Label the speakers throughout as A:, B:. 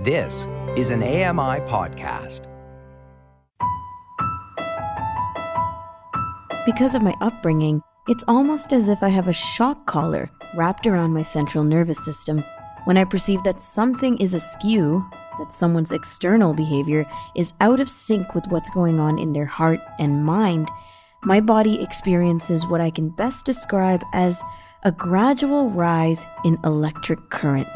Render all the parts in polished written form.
A: This is an AMI podcast.
B: Because of my upbringing, it's almost as if I have a shock collar wrapped around my central nervous system. When I perceive that something is askew, that someone's external behavior is out of sync with what's going on in their heart and mind, my body experiences what I can best describe as a gradual rise in electric current.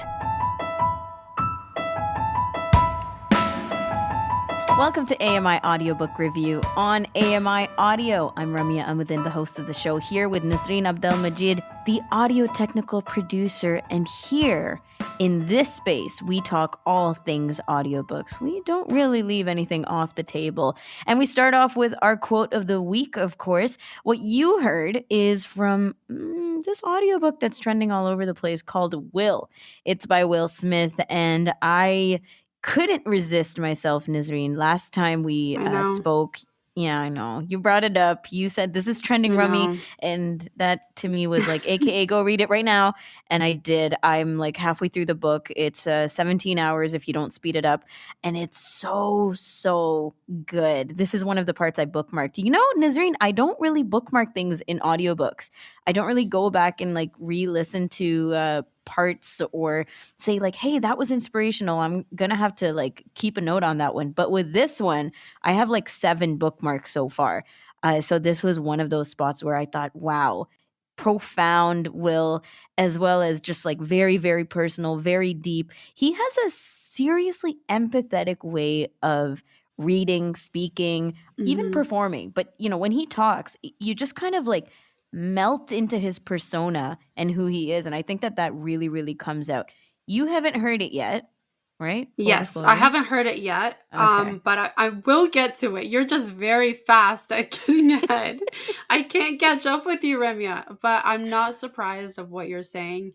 B: Welcome to AMI Audiobook Review on AMI Audio. I'm Ramia Amuddin, the host of the show, here with Nasreen Abdelmajid, the audio technical producer. And here in this space, we talk all things audiobooks. We don't really leave anything off the table. And we start off with our quote of the week, of course. What you heard is from this audiobook that's trending all over the place called Will. It's by Will Smith, and I couldn't resist myself, Nazreen. Last time we spoke, yeah, I know. You brought it up. You said, this is trending, Rummy. And that to me was like, AKA, go read it right now. And I did. I'm like halfway through the book. It's 17 hours if you don't speed it up. And it's so good. This is one of the parts I bookmarked. You know, Nazreen, I don't really bookmark things in audiobooks. I don't really go back and like re-listen to parts or say like, hey, that was inspirational. I'm gonna have to like keep a note on that one. But with this one, I have like 7 bookmarks so far. So this was one of those spots where I thought, wow, profound Will, as well as just like very, very personal, very deep. He has a seriously empathetic way of reading, speaking, even performing. But you know, when he talks, you just kind of like melt into his persona and who he is. And I think that really, really comes out. You haven't heard it yet, right?
C: Yes, I haven't heard it yet,
B: Okay.
C: but I will get to it. You're just very fast at getting ahead. I can't catch up with you, Remya, but I'm not surprised of what you're saying.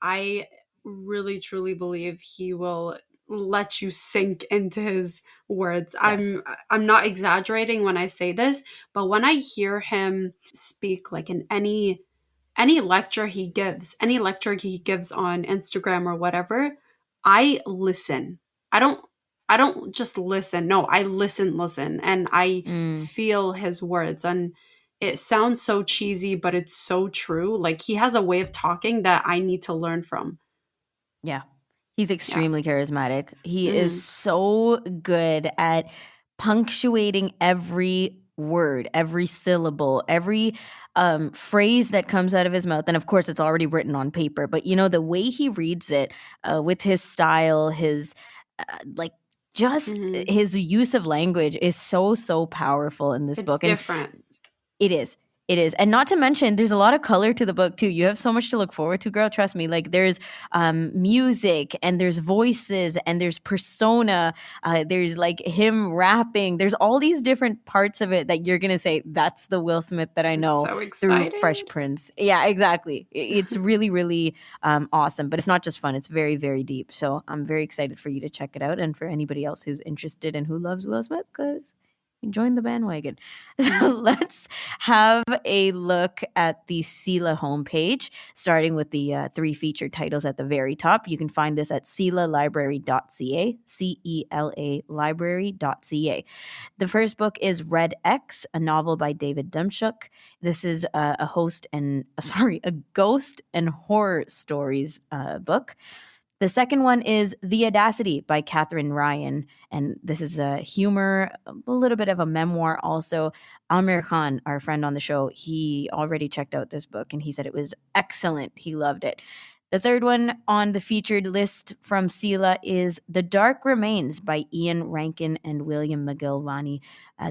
C: I really, truly believe he will let you sink into his words.
B: Yes.
C: I'm not exaggerating when I say this, but when I hear him speak, like in any lecture he gives, on Instagram or whatever, I listen. I don't just listen. No, I listen, and I feel his words. And it sounds so cheesy, but it's so true. Like, he has a way of talking that I need to learn from.
B: Yeah. He's extremely charismatic. He is so good at punctuating every word, every syllable, every phrase that comes out of his mouth. And of course, it's already written on paper. But, you know, the way he reads it with his style, his his use of language is so powerful in this book.
C: It's different.
B: It is. It is. And not to mention, there's a lot of color to the book, too. You have so much to look forward to, girl. Trust me. Like, there's music, and there's voices, and there's persona. There's, like, him rapping. There's all these different parts of it that you're going to say, that's the Will Smith that I know through Fresh Prince. Yeah, exactly. It's really, really awesome. But it's not just fun. It's very, very deep. So I'm very excited for you to check it out. And for anybody else who's interested and who loves Will Smith, because join the bandwagon. So let's have a look at the CELA homepage, starting with the 3 featured titles at the very top. You can find this at celalibrary.ca, CELA library.ca. The first book is Red X, a novel by David Demchuk. This is a ghost and horror stories book. The second one is The Audacity by Catherine Ryan, and this is a humor, a little bit of a memoir also. Amir Khan, our friend on the show, he already checked out this book, and he said it was excellent. He loved it. The third one on the featured list from CELA is The Dark Remains by Ian Rankin and William McGilvany.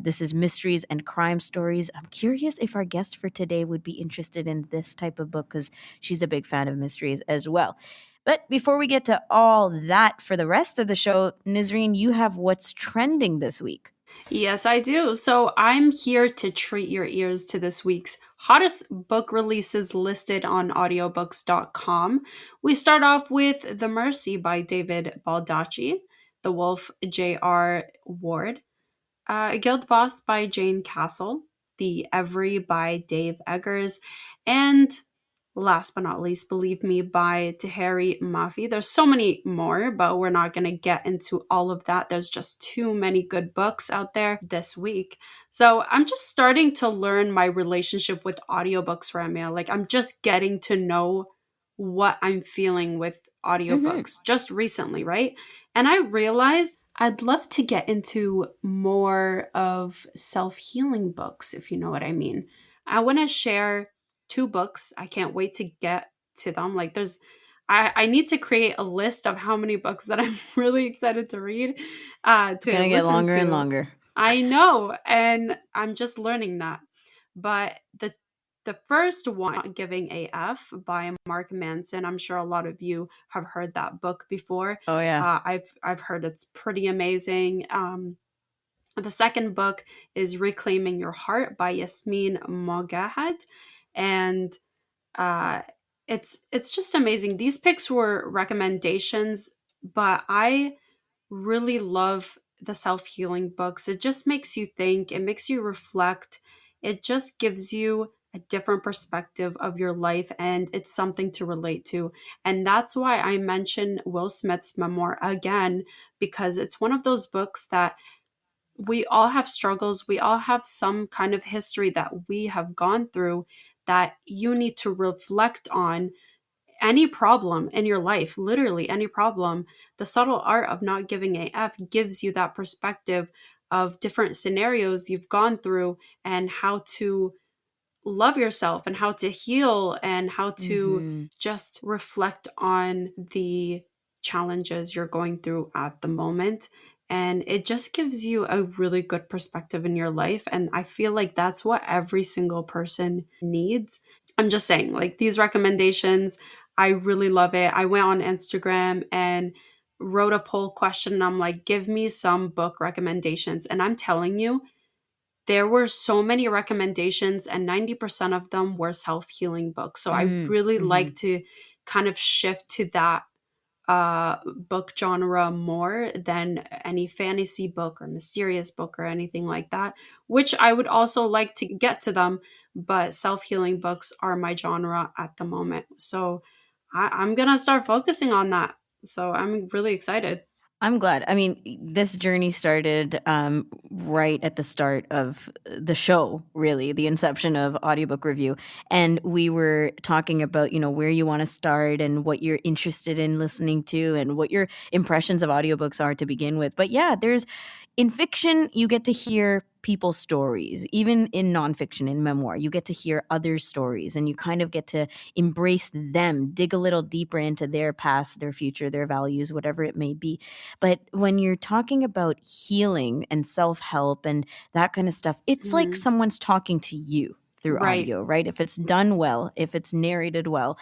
B: This is mysteries and crime stories. I'm curious if our guest for today would be interested in this type of book, because she's a big fan of mysteries as well. But before we get to all that for the rest of the show, Nazreen, you have what's trending this week.
C: Yes, I do. So I'm here to treat your ears to this week's hottest book releases listed on audiobooks.com. We start off with The Mercy by David Baldacci, The Wolf J.R. Ward, Guild Boss by Jane Castle, The Every by Dave Eggers, and last but not least, Believe Me by Tahari Mafi. There's so many more, but we're not going to get into all of that. There's just too many good books out there this week. So I'm just starting to learn my relationship with audiobooks, Ramya. Like I'm just getting to know what I'm feeling with
B: Mm-hmm.
C: audiobooks just recently, right? And I realized I'd love to get into more of self-healing books, if you know what I mean. I want to share two books. I can't wait to get to them. Like I need to create a list of how many books that I'm really excited to read,
B: It's
C: to
B: gonna get
C: listen
B: longer and
C: to.
B: longer.
C: I know, and I'm just learning that. But the first one, Not Giving AF by Mark Manson. I'm sure a lot of you have heard that book before.
B: Oh yeah.
C: I've heard it's pretty amazing. The second book is Reclaiming Your Heart by Yasmin Mogahed, and uh, it's just amazing. These picks were recommendations, but I really love the self-healing books. It just makes you think, it makes you reflect. It just gives you a different perspective of your life, and it's something to relate to. And that's why I mention Will Smith's memoir again, because it's one of those books that we all have struggles. We all have some kind of history that we have gone through that you need to reflect on. Any problem in your life, literally any problem, the subtle art of not giving AF gives you that perspective of different scenarios you've gone through and how to love yourself and how to heal and how to
B: Mm-hmm.
C: just reflect on the challenges you're going through at the moment. And it just gives you a really good perspective in your life. And I feel like that's what every single person needs. I'm just saying, like these recommendations, I really love it. I went on Instagram and wrote a poll question and I'm like, give me some book recommendations. And I'm telling you, there were so many recommendations and 90% of them were self-healing books. So I really
B: Mm-hmm.
C: like to kind of shift to that book genre more than any fantasy book or mysterious book or anything like that, which I would also like to get to them, but self-healing books are my genre at the moment. So I'm gonna start focusing on that. So I'm really excited.
B: I'm glad. I mean, this journey started right at the start of the show, really, the inception of Audiobook Review. And we were talking about, where you want to start and what you're interested in listening to and what your impressions of audiobooks are to begin with. But yeah, in fiction, you get to hear people's stories. Even in nonfiction, in memoir, you get to hear other stories and you kind of get to embrace them, dig a little deeper into their past, their future, their values, whatever it may be. But when you're talking about healing and self-help and that kind of stuff, it's like
C: Mhm.
B: someone's talking to you through
C: Right.
B: audio, right? If it's done well, if it's narrated well,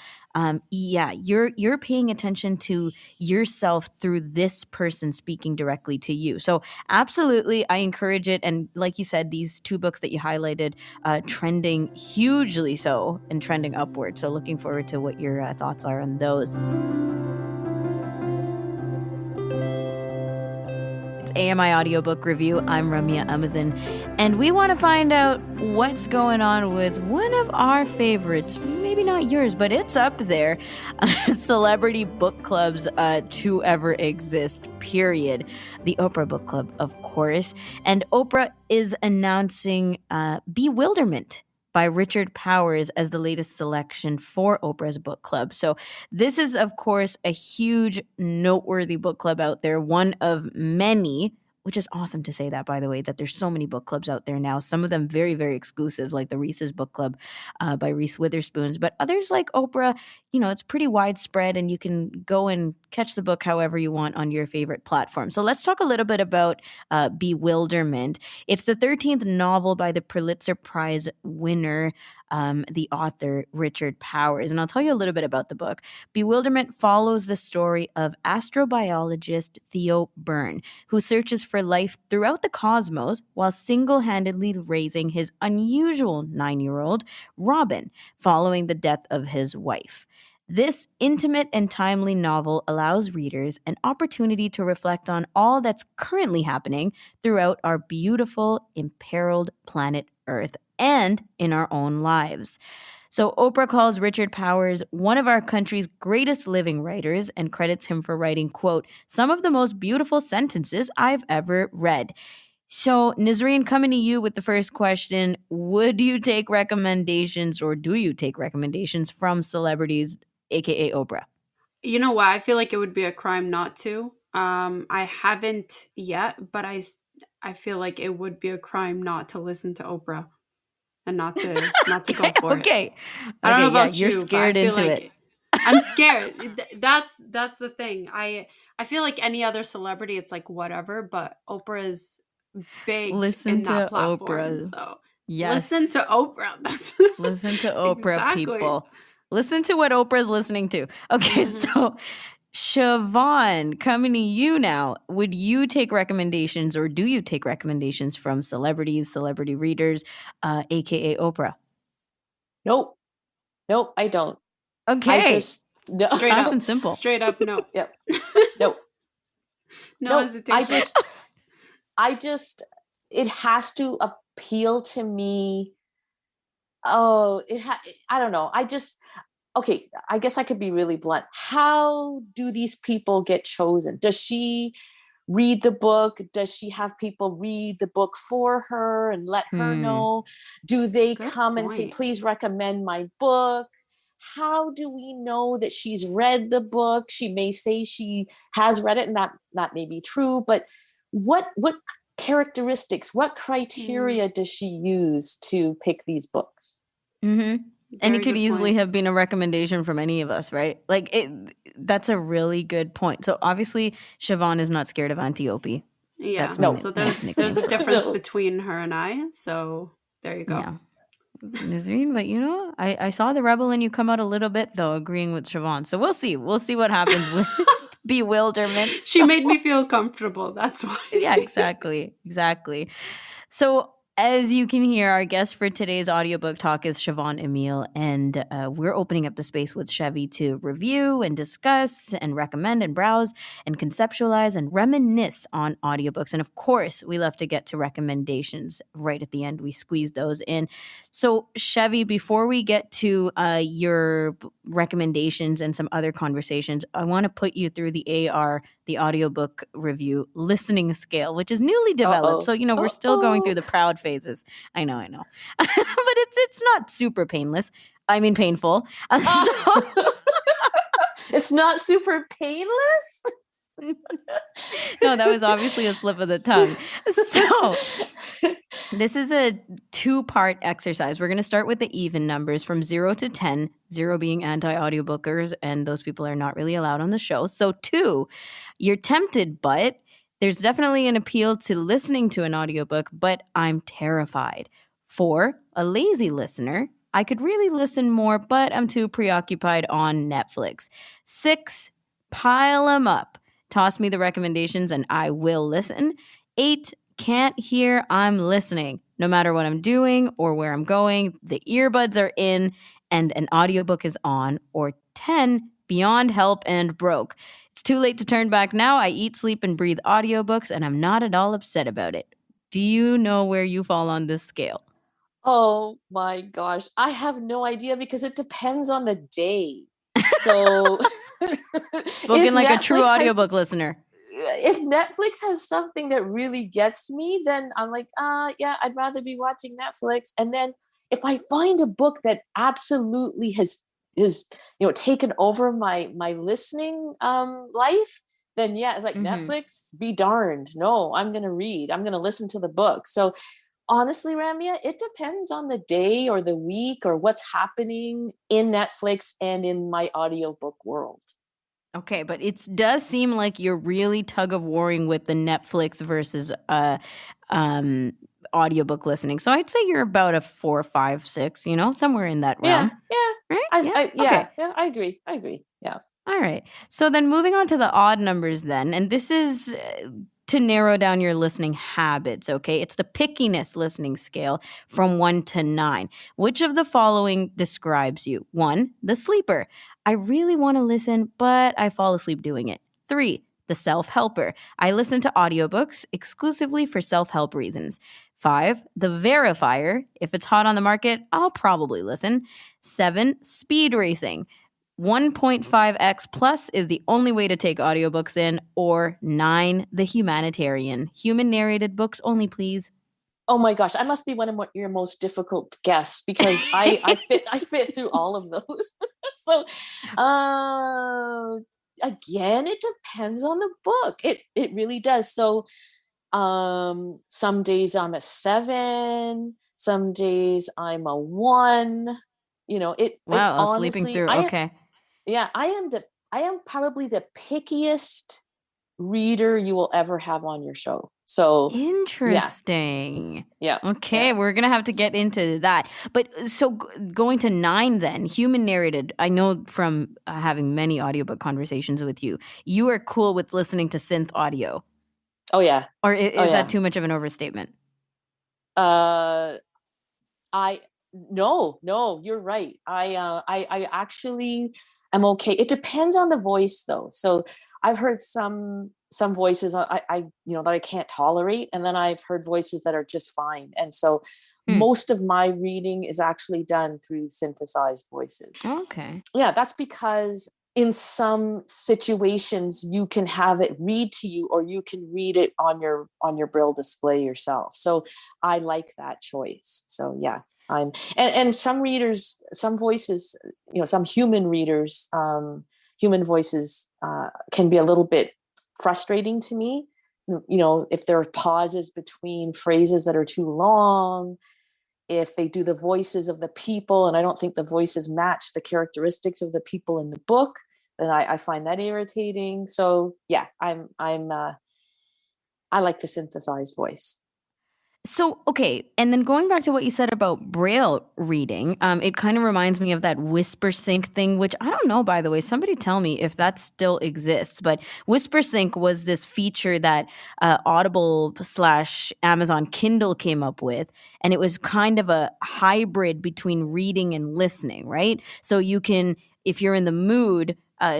B: yeah, you're paying attention to yourself through this person speaking directly to you. So absolutely, I encourage it. And like you said, these two books that you highlighted, trending hugely so and trending upward. So looking forward to what your thoughts are on those. It's AMI Audiobook Review. I'm Ramya Amadin, and we want to find out what's going on with one of our favorites. Maybe not yours, but it's up there. Celebrity book clubs to ever exist, period. The Oprah Book Club, of course. And Oprah is announcing Bewilderment by Richard Powers as the latest selection for Oprah's book club. So this is, of course, a huge, noteworthy book club out there, one of many, which is awesome to say that, by the way, that there's so many book clubs out there now. Some of them very, very exclusive, like the Reese's Book Club by Reese Witherspoon's. But others like Oprah, it's pretty widespread and you can go and catch the book however you want on your favorite platform. So let's talk a little bit about Bewilderment. It's the 13th novel by the Pulitzer Prize winner, the author Richard Powers. And I'll tell you a little bit about the book. Bewilderment follows the story of astrobiologist Theo Byrne, who searches for life throughout the cosmos while single-handedly raising his unusual 9-year-old, Robin, following the death of his wife. This intimate and timely novel allows readers an opportunity to reflect on all that's currently happening throughout our beautiful, imperiled planet Earth and in our own lives. So Oprah calls Richard Powers one of our country's greatest living writers and credits him for writing, quote, some of the most beautiful sentences I've ever read. So, Nazreen, coming to you with the first question, would you take recommendations or do you take recommendations from celebrities, aka Oprah?
C: You know what? I feel like it would be a crime not to. I haven't yet, but I feel like it would be a crime not to listen to Oprah and not to go for it.
B: Okay.
C: I don't know
B: Yeah,
C: about
B: you're
C: you, but I
B: scared
C: feel
B: into
C: like
B: it.
C: I'm scared. That's the thing. I feel like any other celebrity, it's like whatever, but Oprah is big
B: Listen
C: in that
B: to
C: platform.
B: Oprah.
C: So listen
B: Yes.
C: to Oprah. That's
B: Listen to Oprah,
C: exactly.
B: people. Listen to what Oprah's listening to. Okay,
C: Mhm.
B: so Chyvonne, coming to you now. Would you take recommendations or do you take recommendations from celebrities, celebrity readers, aka Oprah?
D: Nope. Nope, I don't. I
B: Okay,
D: just no.
C: Straight
B: fast
C: up.
B: and simple.
C: Straight up no.
D: Yep. Nope.
C: No
D: Nope.
C: hesitation.
D: I just it has to appeal to me. Oh, I don't know. Okay, I guess I could be really blunt. How do these people get chosen? Does she read the book? Does she have people read the book for her and let her know? Do they
C: Good
D: come and say,
C: point.
D: please recommend my book? How do we know that she's read the book? She may say she has read it, and that may be true, but what characteristics, what criteria does she use to pick these books?
B: Mm-hmm. And it
C: Very
B: could
C: good
B: easily
C: point.
B: have been a recommendation from any of us, right? Like, that's a really good point. So obviously, Chyvonne is not scared of Antiope.
C: Yeah.
B: That's my,
D: No.
C: So
B: nice
C: there's
B: nickname
C: a
B: for her.
C: difference
D: No.
C: between her and I. So there you go.
B: Yeah. Nazreen, but I saw the rebel in you come out a little bit, though, agreeing with Chyvonne. So we'll see. We'll see what happens with bewilderment.
C: She made me feel comfortable. That's why.
B: Yeah, exactly. So, as you can hear, our guest for today's audiobook talk is Chyvonne Emile, and we're opening up the space with Chevy to review and discuss and recommend and browse and conceptualize and reminisce on audiobooks. And of course, we love to get to recommendations right at the end. We squeeze those in. So, Chevy, before we get to your recommendations and some other conversations, I want to put you through the AR, the audiobook review listening scale, which is newly developed. So, we're still going through the proud phases. I know. But it's not super painless. I mean, painful. So
D: It's not super painless?
B: no, that was obviously a slip of the tongue. So this is a 2-part exercise. We're going to start with the even numbers from 0 to 10, 0 being anti-audiobookers, and those people are not really allowed on the show. So 2, you're tempted, but there's definitely an appeal to listening to an audiobook, but I'm terrified. 4, a lazy listener. I could really listen more, but I'm too preoccupied on Netflix. 6, pile them up. Toss me the recommendations and I will listen. 8, can't hear, I'm listening. No matter what I'm doing or where I'm going, the earbuds are in and an audiobook is on. Or 10, beyond help and broke. It's too late to turn back now. I eat, sleep, and breathe audiobooks, and I'm not at all upset about it. Do you know where you fall on this scale?
D: Oh my gosh. I have no idea because it depends on the day. So
B: Spoken like a true audiobook listener.
D: If Netflix has something that really gets me, then I'm like, yeah, I'd rather be watching Netflix. And then if I find a book that absolutely has taken over my listening life, then yeah, it's like Netflix, be darned. No, I'm gonna read. I'm gonna listen to the book. So honestly, Ramya, it depends on the day or the week or what's happening in Netflix and in my audiobook world.
B: Okay, but it does seem like you're really tug of warring with the Netflix versus audiobook listening. So I'd say you're about a 4, 5, 6, somewhere in that realm.
D: Yeah.
B: Right?
D: Yeah,
B: Okay.
D: I agree. Yeah.
B: All right. So then moving on to the odd numbers then, and this is to narrow down your listening habits, okay? It's the pickiness listening scale from 1 to 9. Which of the following describes you? 1, the sleeper. I really want to listen, but I fall asleep doing it. 3, the self-helper. I listen to audiobooks exclusively for self-help reasons. 5, the verifier. If it's hot on the market, I'll probably listen. 7, speed racing. 1.5x plus is the only way to take audiobooks in. Or 9, the humanitarian. Human narrated books only, please.
D: Oh my gosh, I must be one of your most difficult guests because I fit through all of those. So again, it depends on the book. It really does. So some days I'm a 7, some days I'm a 1.
B: Wow,
D: Honestly,
B: sleeping through. Okay.
D: I am probably the pickiest reader you will ever have on your show. So
B: Interesting.
D: yeah.
B: Okay, we're going to have to get into that. But so going to 9 then, human narrated. I know from having many audiobook conversations with you, you are cool with listening to synth audio.
D: Oh yeah.
B: Or is that too much of an overstatement?
D: No, you're right. I actually am okay. It depends on the voice though. So I've heard some voices I that I can't tolerate, and then I've heard voices that are just fine. And so most of my reading is actually done through synthesized voices.
B: Okay.
D: Yeah, that's because in some situations you can have it read to you, or you can read it on your Braille display yourself. So I like that choice. So yeah, and some readers, some voices, some human readers, human voices can be a little bit frustrating to me. If there are pauses between phrases that are too long, if they do the voices of the people and I don't think the voices match the characteristics of the people in the book, then I find that irritating. So yeah, I like the synthesized voice.
B: So, okay, and then going back to what you said about Braille reading, it kind of reminds me of that Whisper Sync thing, which I don't know, by the way. Somebody tell me if that still exists. But Whisper Sync was this feature that Audible/Amazon Kindle came up with, and it was kind of a hybrid between reading and listening, right? So you can, if you're in the mood,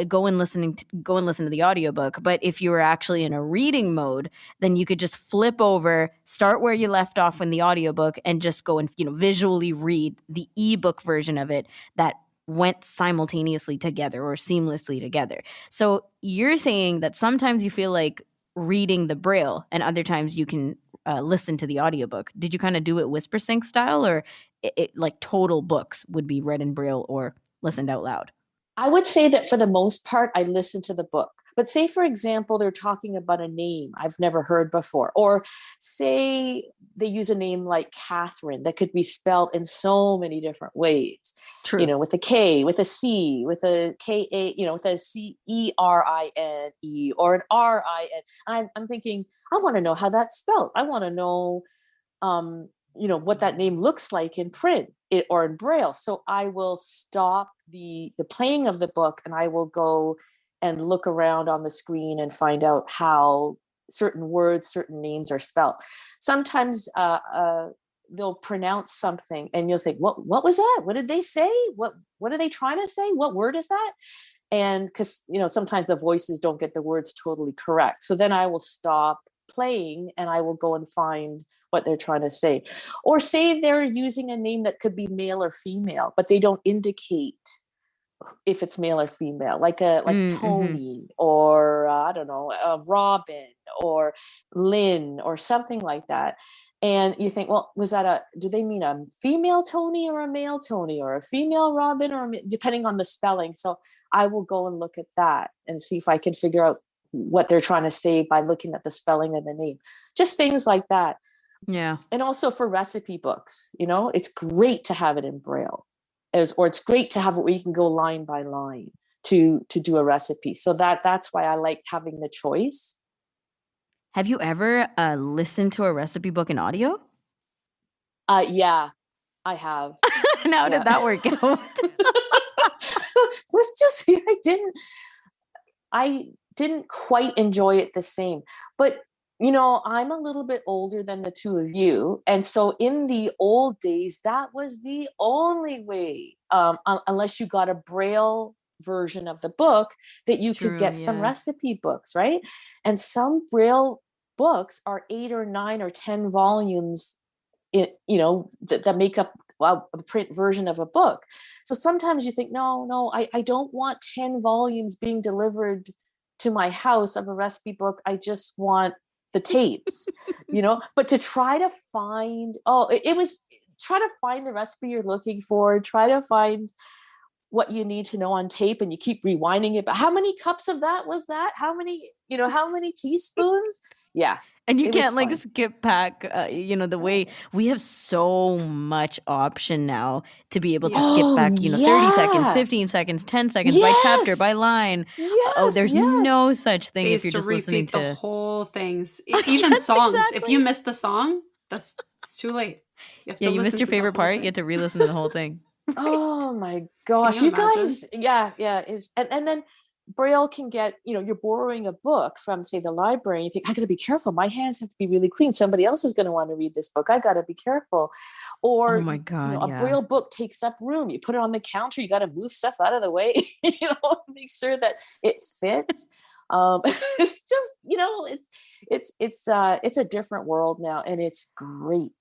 B: go and listen to the audiobook. But if you were actually in a reading mode, then you could just flip over, start where you left off in the audiobook, and just go and visually read the ebook version of it that went simultaneously together or seamlessly together. So you're saying that sometimes you feel like reading the Braille and other times you can listen to the audiobook. Did you kind of do it Whisper Sync style, or it like total books would be read in Braille or listened out loud?
D: I would say that for the most part, I listen to the book. But say, for example, they're talking about a name I've never heard before, or say they use a name like Catherine that could be spelled in so many different ways.
B: True.
D: With a K, with a C, with a K-A, with a C-E-R-I-N-E or an R-I-N. I'm thinking, I want to know how that's spelled. I want to know, what that name looks like in print or in Braille. So I will stop the playing of the book and I will go and look around on the screen and find out how certain words, certain names are spelled. Sometimes they'll pronounce something and you'll think, what was that? What did they say? What are they trying to say? What word is that? And because, sometimes the voices don't get the words totally correct. So then I will stop playing and I will go and find what they're trying to say. Or say they're using a name that could be male or female, but they don't indicate if it's male or female, like Tony or I don't know, Robin or Lynn or something like that. And you think, well, do they mean a female Tony or a male Tony or a female Robin, or depending on the spelling. So I will go and look at that and see if I can figure out what they're trying to say by looking at the spelling of the name. Just things like that.
B: Yeah.
D: And also for recipe books, it's great to have it in Braille. Or it's great to have it where you can go line by line to do a recipe. So that's why I like having the choice.
B: Have you ever listened to a recipe book in audio?
D: Yeah, I have.
B: And how did that work out?
D: Let's just say I didn't quite enjoy it the same. But I'm a little bit older than the two of you. And so in the old days, that was the only way, unless you got a Braille version of the book, that you could get some recipe books, right? And some Braille books are 8 or 9 or 10 volumes that make up a print version of a book. So sometimes you think, no, I don't want 10 volumes being delivered to my house of a recipe book. I just want the tapes, but to try to find, try to find the recipe you're looking for, try to find what you need to know on tape, and you keep rewinding it. But how many cups of that was that? How many teaspoons? Yeah.
B: And you can't like skip back, the way we have so much option now to be able to skip back, 30 seconds, 15 seconds, 10 seconds, by chapter, by line. There's no such thing if you're just listening to
C: the whole things. Even songs. Exactly. If you miss the song, it's too late.
B: You missed your favorite part. You have to re-listen to the whole thing.
D: Oh my gosh, you guys. Yeah. And then Braille can get, you're borrowing a book from, say, the library, and you think, I got to be careful. My hands have to be really clean. Somebody else is going to want to read this book. I got to be careful. Or,
B: oh my God,
D: a Braille book takes up room. You put it on the counter. You got to move stuff out of the way, make sure that it fits. It's just, it's a different world now, and it's great.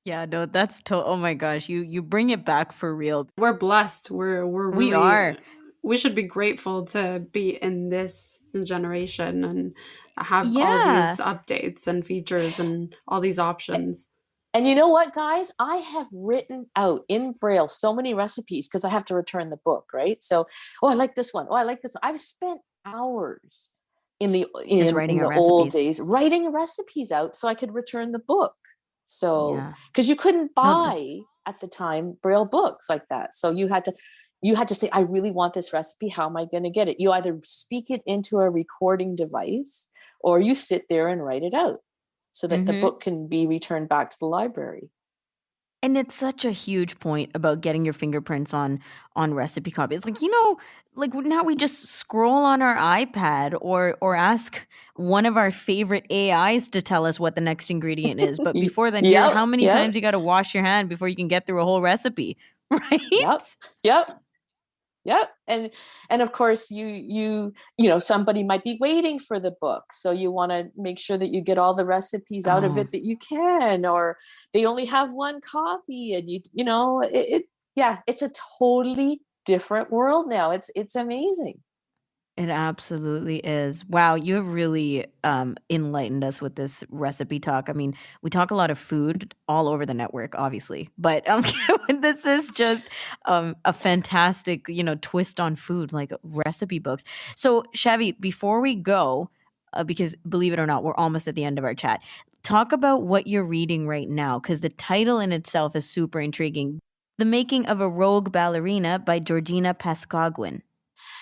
B: Yeah, no, that's oh my gosh, you bring it back for real.
C: We're blessed. We are. We should be grateful to be in this generation and have all these updates and features and all these options.
D: And you know what, guys? I have written out in Braille so many recipes because I have to return the book, right? So, I like this one. I like this one. I've spent hours in the old days writing recipes out so I could return the book. So, because you couldn't buy at the time Braille books like that. So you had to say, I really want this recipe. How am I going to get it? You either speak it into a recording device or you sit there and write it out so that the book can be returned back to the library.
B: And it's such a huge point about getting your fingerprints on recipe copies. Like, like now we just scroll on our iPad or ask one of our favorite AIs to tell us what the next ingredient is. But before then, how many times you got to wash your hand before you can get through a whole recipe, right?
D: Yep. And of course you somebody might be waiting for the book. So you want to make sure that you get all the recipes out of it that you can, or they only have one copy, and it's a totally different world now. It's amazing.
B: It absolutely is. Wow, you have really enlightened us with this recipe talk. I mean, we talk a lot of food all over the network, obviously, but this is just a fantastic, twist on food, like recipe books. So, Chavi, before we go, because believe it or not, we're almost at the end of our chat, talk about what you're reading right now, because the title in itself is super intriguing. The Making of a Rogue Ballerina by Georgina Pazcoguin.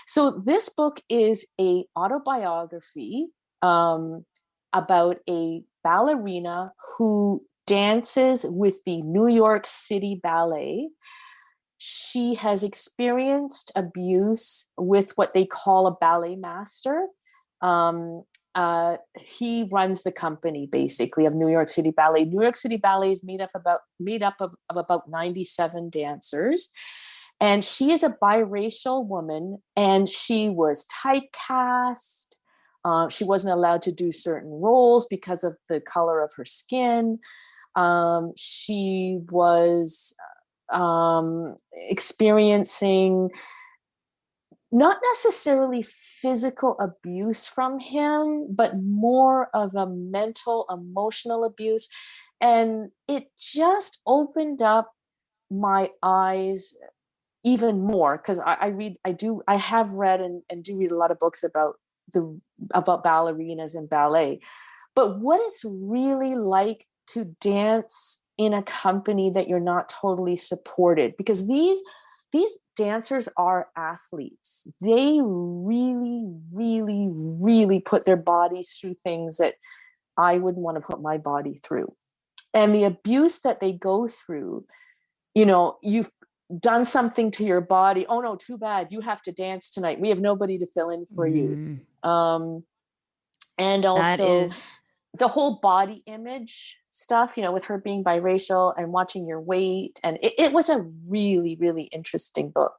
D: So this book is a autobiography about a ballerina who dances with the New York City Ballet. She has experienced abuse with what they call a ballet master. He runs the company, basically, of New York City Ballet. New York City Ballet is made up of about 97 dancers. And she is a biracial woman, and she was typecast. She wasn't allowed to do certain roles because of the color of her skin. She was experiencing not necessarily physical abuse from him, but more of a mental, emotional abuse. And it just opened up my eyes even more, because I have read and do read a lot of books about ballerinas and ballet, but what it's really like to dance in a company that you're not totally supported, because these dancers are athletes. They really, really, really put their bodies through things that I wouldn't want to put my body through. And the abuse that they go through, you've done something to your body. Oh no, too bad. You have to dance tonight. We have nobody to fill in for you. And also the whole body image stuff, with her being biracial and watching your weight. And it was a really, really interesting book.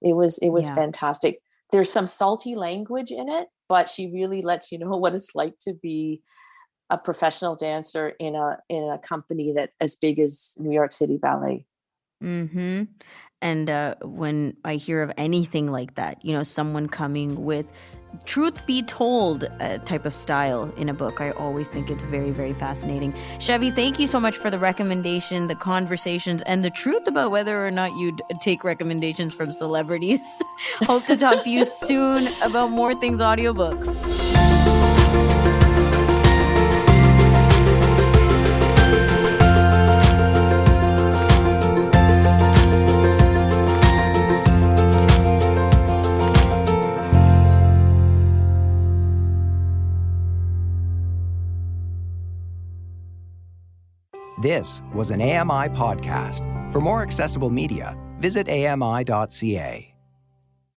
D: It was fantastic. There's some salty language in it, but she really lets you know what it's like to be a professional dancer in a company that as big as New York City Ballet.
B: Mm-hmm. And when I hear of anything like that, someone coming with truth be told type of style in a book, I always think it's very, very fascinating. Chevy, thank you so much for the recommendation, the conversations, and the truth about whether or not you'd take recommendations from celebrities. Hope to talk to you soon about more things audiobooks.
A: This was an AMI podcast. For more accessible media, visit ami.ca.